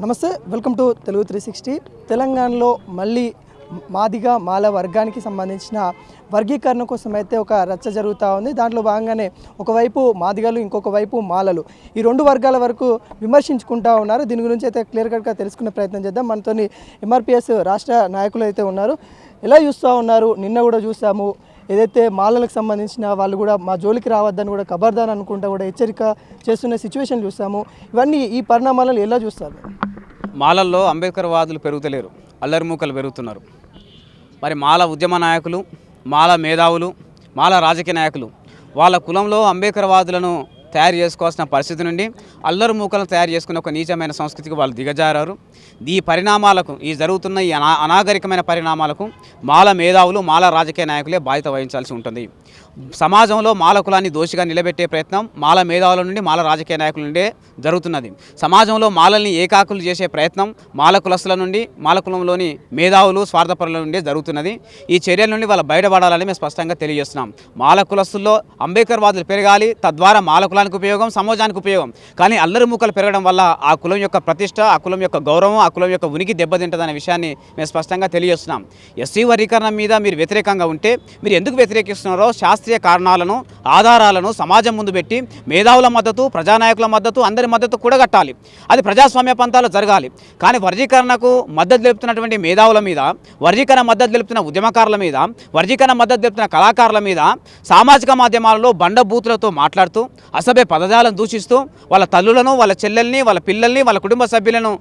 నమస్తే, welcome to Telugu 360. తెలంగాణలో మళ్ళీ మాదిగ మాల వర్గానికి సంబంధించిన వర్గీకరణ కోసం అయితే ఒక రచ్చ జరుగుతూ ఉంది. దాంట్లో భాగంగానే ఒకవైపు మాదిగలు, ఇంకొక వైపు మాలలు, ఈ రెండు వర్గాల వరకు విమర్శించుకుంటూ ఉన్నారు. దీని గురించి అయితే క్లియర్ కట్గా తెలుసుకునే ప్రయత్నం చేద్దాం. మనతోని ఎంఆర్పిఎస్ రాష్ట్ర నాయకులు అయితే ఉన్నారు. ఎలా చూస్తూ ఉన్నారు? నిన్న కూడా చూసాము, ఏదైతే మాలలకు సంబంధించిన వాళ్ళు కూడా మా జోలికి రావద్దని కూడా ఖబర్దార్ అనుకుంటా కూడా హెచ్చరిక చేస్తున్న సిచ్యువేషన్ చూసాము. ఇవన్నీ ఈ పరిణామాలను ఎలా చూస్తారు? మాలల్లో అంబేద్కర్ వాదులు పెరుగుతలేరు, అల్లరిమూకలు పెరుగుతున్నారు. మరి మాల ఉద్యమ నాయకులు, మాల మేధావులు, మాల రాజకీయ నాయకులు వాళ్ళ కులంలో అంబేద్కర్ వాదులను తయారు చేసుకోవాల్సిన పరిస్థితి నుండి అల్లరి మూకలను తయారు చేసుకునే ఒక నీచమైన సంస్కృతికి వాళ్ళు దిగజారారు. ఈ పరిణామాలకు, ఈ జరుగుతున్న ఈ అనాగరికమైన పరిణామాలకు మాల మేధావులు, మాల రాజకీయ నాయకులే బాధ్యత వహించాల్సి ఉంటుంది. సమాజంలో మాల కులాన్ని దోషిగా నిలబెట్టే ప్రయత్నం మాల మేధావుల నుండి, మాల రాజకీయ నాయకుల నుండే జరుగుతున్నది. సమాజంలో మాలల్ని ఏకాకులు చేసే ప్రయత్నం మాల కులస్తుల నుండి, మాల కులంలోని మేధావులు, స్వార్థపరుల నుండే జరుగుతున్నది. ఈ చర్యల నుండి వాళ్ళు బయటపడాలని మేము స్పష్టంగా తెలియజేస్తున్నాం. మాల కులస్తుల్లో అంబేద్కర్ వాదులు పెరగాలి, తద్వారా మాల కులానికి ఉపయోగం, సమాజానికి ఉపయోగం. కానీ అల్లరి మూకలు పెరగడం వల్ల ఆ కులం యొక్క ప్రతిష్ట, ఆ కులం యొక్క గౌరవం, ఆ కులం యొక్క ఉనికి దెబ్బతింటుందనే విషయాన్ని మేము స్పష్టంగా తెలియజేస్తున్నాం. ఎస్సీ వర్గీకరణ మీద మీరు వ్యతిరేకంగా ఉంటే మీరు ఎందుకు వ్యతిరేకిస్తున్నారో శాస్త్రీయ కారణాలను, ఆధారాలను సమాజం ముందు పెట్టి మేధావుల మద్దతు, ప్రజానాయకుల మద్దతు, అందరి మద్దతు కూడగట్టాలి. అది ప్రజాస్వామ్య పంతాలు జరగాలి. కానీ వర్గీకరణకు మద్దతు తెలుపుతున్నటువంటి మేధావుల మీద, వర్గీకరణ మద్దతు తెలుపుతున్న ఉద్యమకారుల మీద, వర్గీకరణ మద్దతు తెలుపుతున్న కళాకారుల మీద సామాజిక మాధ్యమాలలో బండబూతులతో మాట్లాడుతూ, అసభ్య పదజాలను దూషిస్తూ, వాళ్ళ తల్లులను, వాళ్ళ చెల్లెల్ని, వాళ్ళ పిల్లల్ని, వాళ్ళ కుటుంబ సభ్యులను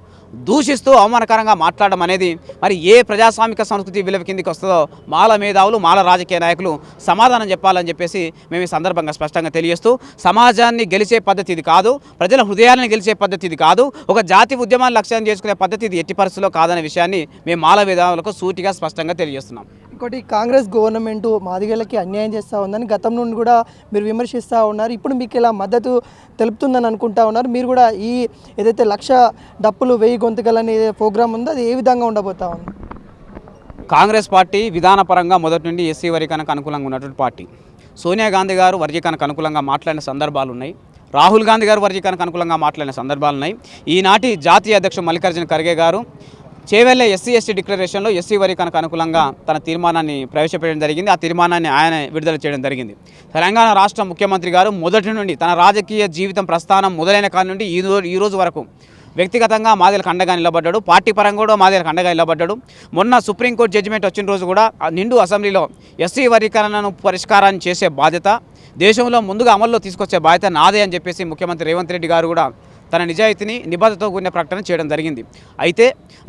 దూషిస్తూ అవమానకరంగా మాట్లాడడం అనేది మరి ఏ ప్రజాస్వామిక సంస్కృతి విలువ కిందికి వస్తుందో మాల మేధావులు, మాల రాజకీయ నాయకులు సమాధానం చెప్పాలని చెప్పేసి మేము ఈ సందర్భంగా స్పష్టంగా తెలియజేస్తూ, సమాజాన్ని గెలిచే పద్ధతి ఇది కాదు, ప్రజల హృదయాలను గెలిచే పద్ధతి ఇది కాదు, ఒక జాతి ఉద్యమాన్ని లక్ష్యం చేసుకునే పద్ధతి ఇది ఎట్టి పరిస్థితుల్లో కాదనే విషయాన్ని మేము మాల మేధావులకు సూటిగా స్పష్టంగా తెలియజేస్తున్నాం. ఇంకోటి, కాంగ్రెస్ గవర్నమెంట్ మాదిగలకి అన్యాయం చేస్తూ ఉందని గతం నుండి కూడా మీరు విమర్శిస్తూ ఉన్నారు. ఇప్పుడు మీకు ఇలా మద్దతు తెలుపుతుందని అనుకుంటా ఉన్నారు. మీరు కూడా ఈ ఏదైతే 1,00,000 డప్పులు 1000 గొంతుకలని ప్రోగ్రామ్ ఉందో అది ఏ విధంగా ఉండబోతా ఉంది? కాంగ్రెస్ పార్టీ విధానపరంగా మొదటి నుండి ఎస్సీ వర్గీకరణకు అనుకూలంగా ఉన్నటువంటి పార్టీ. సోనియా గాంధీ గారు వర్గీకరణకు అనుకూలంగా మాట్లాడిన సందర్భాలు ఉన్నాయి. రాహుల్ గాంధీ గారు వర్గీకరణకు అనుకూలంగా మాట్లాడిన సందర్భాలు ఉన్నాయి. ఈనాటి జాతీయ అధ్యక్షుడు మల్లికార్జున ఖర్గే గారు చేవెళ్ళ ఎస్సీ డిక్లరేషన్లో ఎస్సీ వర్గీకరణకు అనుకూలంగా తన తీర్మానాన్ని ప్రవేశపెట్టడం జరిగింది. ఆ తీర్మానాన్ని ఆయన విడుదల చేయడం జరిగింది. తెలంగాణ రాష్ట్ర ముఖ్యమంత్రి గారు మొదటి నుండి తన రాజకీయ జీవితం ప్రస్థానం మొదలైన కాలం నుండి ఈ రోజు వరకు వ్యక్తిగతంగా మాదిలకు అండగా నిలబడ్డాడు. పార్టీ పరంగా కూడా మాదిలకు అండగా నిలబడ్డాడు. మొన్న సుప్రీంకోర్టు జడ్జిమెంట్ వచ్చిన రోజు కూడా నిండు అసెంబ్లీలో ఎస్సీ వర్గీకరణను పరిష్కారాన్ని చేసే బాధ్యత, దేశంలో ముందుగా అమల్లో తీసుకొచ్చే బాధ్యత నాదే అని చెప్పేసి ముఖ్యమంత్రి రేవంత్ రెడ్డి గారు కూడా తన నిజాయితీని, నిబద్ధతతో కూడిన ప్రకటన చేయడం జరిగింది. అయితే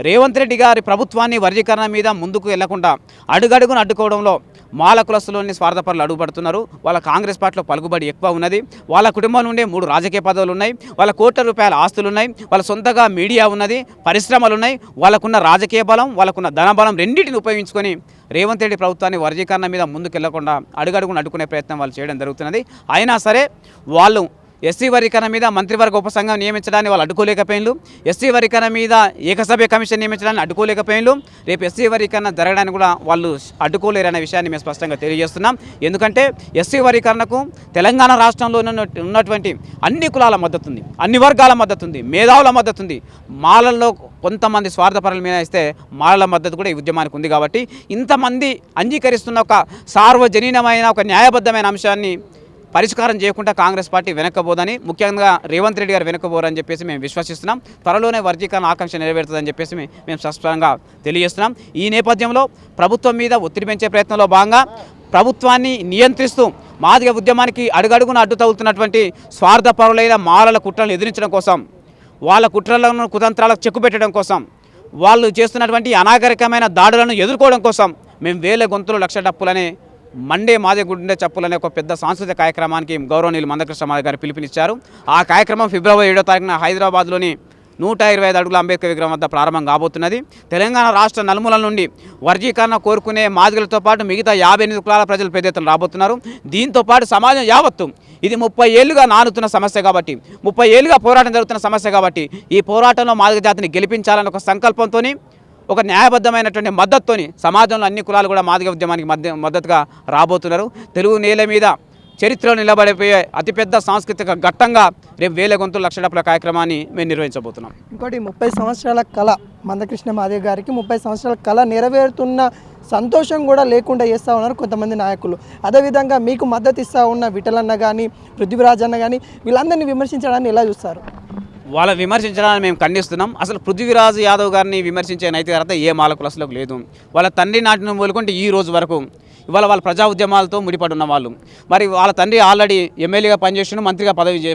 రేవంత్ రెడ్డి గారి ప్రభుత్వాన్ని వర్గీకరణ మీద ముందుకు వెళ్లకుండా అడుగడుగును అడ్డుకోవడంలో మాల కులస్తులోని స్వార్థపరులు అడుగుపడుతున్నారు. వాళ్ళ కాంగ్రెస్ పార్టీలో పలుకుబడి ఎక్కువ ఉన్నది. వాళ్ళ కుటుంబం నుండే 3 రాజకీయ పదవులు ఉన్నాయి. వాళ్ళ కోట్ల రూపాయల ఆస్తులు ఉన్నాయి. వాళ్ళ సొంతగా మీడియా ఉన్నది, పరిశ్రమలు ఉన్నాయి. వాళ్ళకున్న రాజకీయ బలం, వాళ్ళకున్న ధనబలం రెండింటిని ఉపయోగించుకొని రేవంత్ రెడ్డి ప్రభుత్వాన్ని వర్గీకరణ మీద ముందుకు వెళ్లకుండా అడుగడుగును అడ్డుకునే ప్రయత్నం వాళ్ళు చేయడం జరుగుతున్నది. అయినా సరే వాళ్ళు ఎస్సీ వర్గీకరణ మీద మంత్రివర్గ ఉపసంఘం నియమించడాన్ని వాళ్ళు అడ్డుకోలేకపోయినారు. ఎస్సీ వర్గీకరణ మీద ఏకసభ్య కమిషన్ నియమించడాన్ని అడ్డుకోలేకపోయినారు. రేపు ఎస్సీ వర్గీకరణ జరగడానికి కూడా వాళ్ళు అడ్డుకోలేరనే విషయాన్ని మేము స్పష్టంగా తెలియజేస్తున్నాం. ఎందుకంటే ఎస్సీ వర్గీకరణకు తెలంగాణ రాష్ట్రంలో ఉన్నటువంటి అన్ని కులాల మద్దతు ఉంది, అన్ని వర్గాల మద్దతు ఉంది, మేధావుల మద్దతు ఉంది. మాలల్లో కొంతమంది స్వార్థపరుల మీద ఇస్తే మాలల మద్దతు కూడా ఈ ఉద్యమానికి ఉంది. కాబట్టి ఇంతమంది అంగీకరిస్తున్న ఒక సార్వజనీనమైన, ఒక న్యాయబద్ధమైన అంశాన్ని పరిష్కారం చేయకుండా కాంగ్రెస్ పార్టీ వెనక్కబోదని, ముఖ్యంగా రేవంత్ రెడ్డి గారు వెనక్కబోరని చెప్పేసి మేము విశ్వసిస్తున్నాం. త్వరలోనే వర్గీకరణ ఆకాంక్ష నెరవేరుతుందని చెప్పేసి మేము స్పష్టంగా తెలియజేస్తున్నాం. ఈ నేపథ్యంలో ప్రభుత్వం మీద ఒత్తిడి పెంచే ప్రయత్నంలో భాగంగా ప్రభుత్వాన్ని నియంత్రిస్తూ మాదిగ ఉద్యమానికి అడుగడుగున అడ్డు తగులుతున్నటువంటి స్వార్థపరులైన మాలల కుట్రలను ఎదిరించడం కోసం, వాళ్ళ కుట్రలను, కుతంత్రాలకు చెక్కు పెట్టడం కోసం, వాళ్ళు చేస్తున్నటువంటి అనాగరికమైన దాడులను ఎదుర్కోవడం కోసం మేము 1000 గొంతులు 1,00,000 డప్పులనే మండే మాదే గుండె చప్పులనే ఒక పెద్ద సాంస్కృతిక కార్యక్రమానికి గౌరవనీయులు మందకృష్ణ మాదిగ గారు పిలుపునిచ్చారు. ఆ కార్యక్రమం ఫిబ్రవరి 7వ తారీఖున హైదరాబాద్లోని 125 అడుగుల అంబేద్కర్ విగ్రహం వద్ద ప్రారంభం కాబోతున్నది. తెలంగాణ రాష్ట్ర నలుమూలల నుండి వర్గీకరణ కోరుకునే మాదిగలతో పాటు మిగతా 58 కులాల ప్రజలు పెద్ద ఎత్తున రాబోతున్నారు. దీంతో పాటు సమాజం యావత్తు ఇది 30 ఏళ్లుగా నానుతున్న సమస్య కాబట్టి, 30 ఏళ్లుగా పోరాటం జరుగుతున్న సమస్య కాబట్టి ఈ పోరాటంలో మాదిగ జాతిని గెలిపించాలన్న ఒక సంకల్పంతో, ఒక న్యాయబద్ధమైనటువంటి మద్దతుతోని సమాజంలో అన్ని కులాలు కూడా మాదిగ ఉద్యమానికి మద్దతుగా రాబోతున్నారు. తెలుగు నేల మీద చరిత్రలో నిలబడిపోయే అతిపెద్ద సాంస్కృతిక ఘట్టంగా రేపు 1000 గొంతుల లక్ష డప్పుల కార్యక్రమాన్ని మేము నిర్వహించబోతున్నాం. ఇంకోటి 30 సంవత్సరాల కళ మందకృష్ణ మాదిగ గారికి 30 సంవత్సరాల కళ నెరవేరుతున్న సంతోషం కూడా లేకుండా చేస్తూ ఉన్నారు కొంతమంది నాయకులు. అదేవిధంగా మీకు మద్దతు ఇస్తూ ఉన్న విఠలన్న కానీ పృథ్వీరాజ్ అన్న కానీ వీళ్ళందరినీ విమర్శించడాన్ని ఎలా చూస్తారు? వాళ్ళ విమర్శించడాన్ని మేము ఖండిస్తున్నాం. అసలు పృథ్వీరాజ్ యాదవ్ గారిని విమర్శించే నైతిక అర్హత ఏ మాలకులసలకు లేదు. వాళ్ళ తండ్రి నాటిన మొదలుకుంటే ఈ రోజు వరకు ఇవాళ వాళ్ళ ప్రజా ఉద్యమాలతో ముడిపడి ఉన్న వాళ్ళు. మరి వాళ్ళ తండ్రి ఆల్రెడీ ఎమ్మెల్యేగా పనిచేసిండు, మంత్రిగా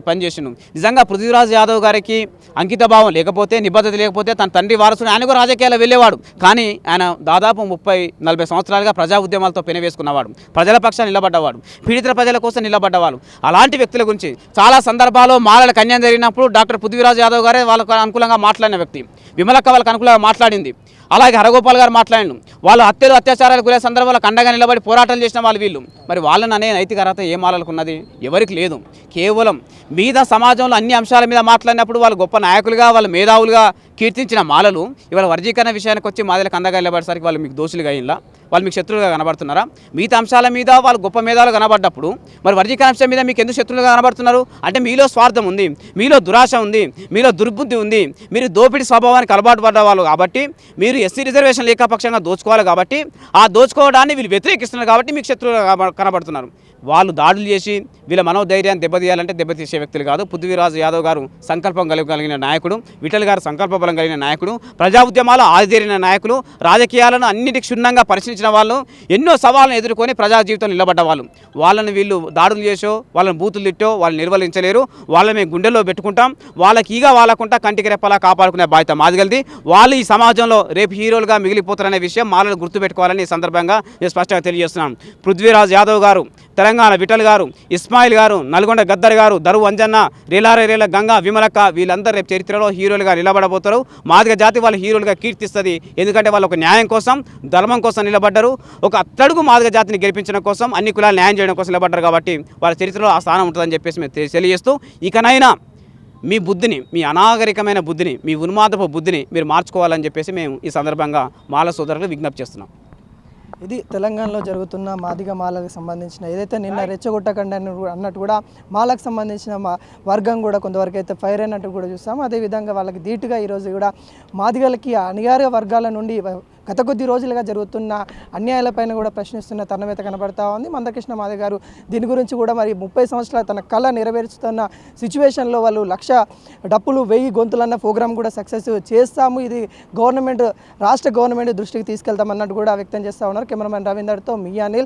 పనిచేసిండు. నిజంగా పృథ్వీరాజ్ యాదవ్ గారికి అంకిత భావం లేకపోతే, నిబద్ధత లేకపోతే తన తండ్రి వారసుడు ఆయన కూడా రాజకీయాల్లో వెళ్ళేవాడు. కానీ ఆయన దాదాపు 30-40 సంవత్సరాలుగా ప్రజా ఉద్యమాలతో పెనవేసుకున్నవాడు, ప్రజల పక్షాన్ని నిలబడ్డవాడు, పీడిత ప్రజల కోసం నిలబడ్డవాడు. అలాంటి వ్యక్తుల గురించి చాలా సందర్భాల్లో మాలలకు అన్యాయం జరిగినప్పుడు డాక్టర్ పృథ్వీరాజ్ యాదవ్ గారే వాళ్ళకు అనుకూలంగా మాట్లాడిన వ్యక్తి. విమలక్క వాళ్ళకి అనుకూలంగా మాట్లాడింది. అలాగే హరగోపాల్ గారు మాట్లాడిండు. వాళ్ళు హత్యలు అత్యాచారాలు గురే సందర్భాలకు అండగా నిలబడి పోరాటాలు చేసిన వాళ్ళు వీళ్ళు. మరి వాళ్ళని అనే నైతిక అర్హత ఏ మాలలకు ఉన్నది? ఎవరికి లేదు. కేవలం మీద సమాజంలో అన్ని అంశాల మీద మాట్లాడినప్పుడు వాళ్ళు గొప్ప నాయకులుగా, వాళ్ళు మేధావులుగా కీర్తించిన మాలలు ఇవాళ వర్గీకరణ విషయానికి వచ్చి మాదిలకు అండగా నిలబడేసరికి వాళ్ళు మీకు దోషులుగా అయిందా? వాళ్ళు మీకు శత్రువులుగా కనబడుతున్నారా? మిగతా అంశాల మీద వాళ్ళు గొప్ప మేధావులు కనబడ్డప్పుడు మరి వర్గీకరణ అంశం మీద మీకు ఎందుకు శత్రువులుగా కనబడుతున్నారు? అంటే మీలో స్వార్థం ఉంది, మీలో దురాశ ఉంది, మీలో దుర్బుద్ధి ఉంది, మీరు దోపిడీ స్వభావానికి అలవాటు పడ్డ వాళ్ళు కాబట్టి, మీరు ఎస్సీ రిజర్వేషన్ ఏకపక్షంగా దోచుకోవాలి కాబట్టి, ఆ దోచుకోవడాన్ని వీళ్ళు వ్యతిరేకిస్తున్నారు కాబట్టి మీకు శత్రువులుగా కనబడుతున్నారు. వాళ్ళు దాడులు చేసి వీళ్ళ మనోధైర్యాన్ని దెబ్బతీయాలంటే దెబ్బతీసే వ్యక్తులు కాదు. పృథ్వీరాజ్ యాదవ్ గారు సంకల్పం కలిగిన నాయకుడు, విఠల్ గారు సంకల్ప బలం కలిగిన నాయకుడు, ప్రజా ఉద్యమాలు ఆదిదేరిన నాయకులు, రాజకీయాలను అన్నిటికి క్షుణ్ణంగా పరిశీలించిన వాళ్ళు, ఎన్నో సవాళ్ళను ఎదుర్కొని ప్రజా జీవితం నిలబడ్డ వాళ్ళు. వాళ్ళని వీళ్ళు దాడులు చేసో, వాళ్ళని బూతులు తిట్టో వాళ్ళు నిర్వహించలేరు. వాళ్ళని మేము గుండెల్లో పెట్టుకుంటాం. వాళ్ళకి ఈగా వాళ్ళకుంటా కంటికి రెప్పలా కాపాడుకునే బాధ్యత మాదిగలది. వాళ్ళు ఈ సమాజంలో రేపు హీరోలుగా మిగిలిపోతారనే విషయం మాలను గుర్తుపెట్టుకోవాలని ఈ సందర్భంగా నేను స్పష్టంగా తెలియజేస్తున్నాను. పృథ్వీరాజ్ యాదవ్ గారు, తెలంగాణ విఠల్ గారు, ఇస్మాయిల్ గారు, నల్గొండ గద్దర్ గారు, దరువు అంజన్న, రేల గంగా, విమలక్క వీళ్ళందరూ రేపు చరిత్రలో హీరోలుగా నిలబడబోతారు. మాదిగ జాతి వాళ్ళు హీరోలుగా కీర్తిస్తుంది. ఎందుకంటే వాళ్ళు ఒక న్యాయం కోసం, ధర్మం కోసం నిలబడ్డారు. ఒక అత్తడుగు మాదిగ జాతిని గెలిపించడం కోసం, అన్ని కులాలు న్యాయం చేయడం కోసం నిలబడ్డారు. కాబట్టి వాళ్ళ చరిత్రలో ఆ స్థానం ఉంటుందని చెప్పేసి మేము తెలియజేస్తూ, ఇకనైనా మీ బుద్ధిని, మీ అనాగరికమైన బుద్ధిని, మీ ఉన్మాదపు బుద్ధిని మీరు మార్చుకోవాలని చెప్పేసి మేము ఈ సందర్భంగా మాల సోదరులు విజ్ఞప్తి చేస్తున్నాం. ఇది తెలంగాణలో జరుగుతున్న మాదిగ మాలకు సంబంధించిన ఏదైతే నిన్న రెచ్చగొట్టకండి అన్నట్టు కూడా మాలకు సంబంధించిన వర్గం కూడా కొంతవరకు అయితే ఫైర్ అయినట్టు కూడా చూస్తాము. అదేవిధంగా వాళ్ళకి ధీటుగా ఈరోజు కూడా మాదిగలకి అణగారిన వర్గాల నుండి గత కొద్ది రోజులుగా జరుగుతున్న అన్యాయాలపైన కూడా ప్రశ్నిస్తున్న తరుణమైతే కనబడతా ఉంది. మందకృష్ణ మాదిగ గారు దీని గురించి కూడా మరి 30 సంవత్సరాల తన కళ నెరవేరుస్తున్న సిచ్యువేషన్లో వాళ్ళు 1,00,000 డప్పులు 1000 గొంతులన్న ప్రోగ్రామ్ కూడా సక్సెస్ చేస్తాము, ఇది రాష్ట్ర గవర్నమెంట్ దృష్టికి తీసుకెళ్తామన్నట్టు కూడా వ్యక్తం చేస్తూ ఉన్నారు. కెమెరామెన్ రవీందర్తో మీ అనిల్.